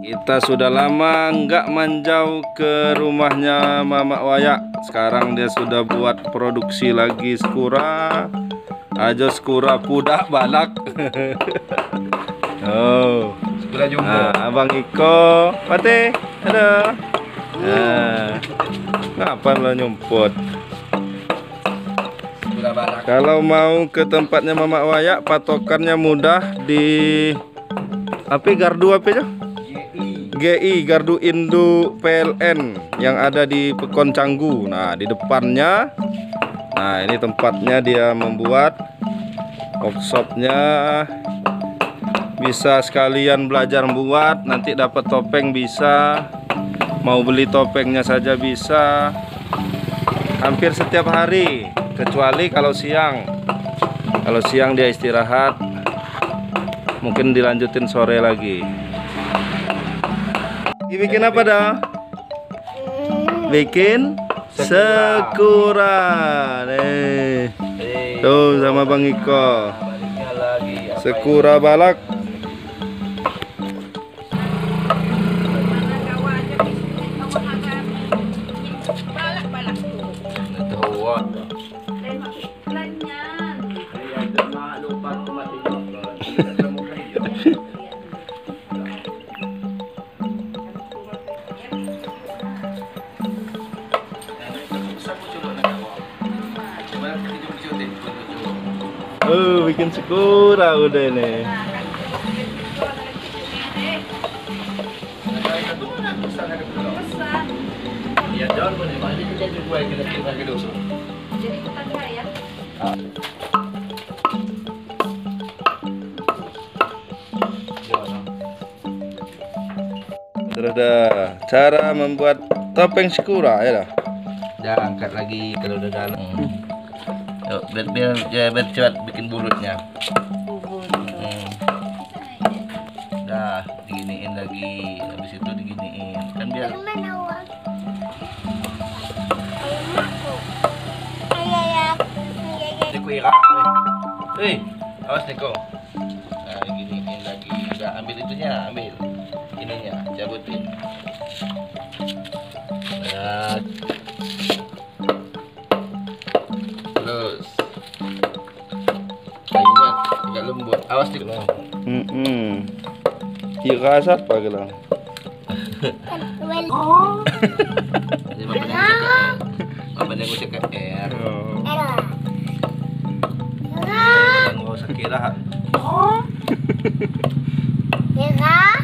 Kita sudah lama nggak manjau ke rumahnya Mamak Wayak. Sekarang dia sudah buat produksi lagi skura. Aja skura pudak balak. Oh, skura jumbo. Nah, Abang Iko, Pate, ada. Nah, ngapain lo nyumput? Skura balak. Kalau mau ke tempatnya Mamak Wayak, patokannya mudah di apa gardu apa ya? GI Gardu Induk PLN yang ada di Pekon Canggu. Nah, di depannya. Nah, ini tempatnya dia membuat workshopnya. Bisa sekalian belajar membuat, nanti dapat topeng bisa. Mau beli topengnya saja bisa. Hampir setiap hari, kecuali kalau siang. Kalau siang dia istirahat. Mungkin dilanjutin sore lagi. Bikin apa dah? Bikin skura. Nih. Tuh sama Bang Iko. Skura balak. Bikin skura udah nih. Ya, jangan boleh. Ini kita juga kita dulu. Jadi kita try ya. Terus dah cara membuat topeng skura ya dah. Dah angkat lagi kalau udah dalam. Yuk, biar cepat bikin bulutnya. Dah diginiin lagi, habis itu diginiin kan biar. Niko Ira, awas Niko. Nah diginiin lagi, udah ambil itunya, ambil ininya, cabutin. Nah, terus kayunya agak lembut, awas Niko. Ira siapa gelang? Apa yang gue cek R? Nggak usah kira. Kira.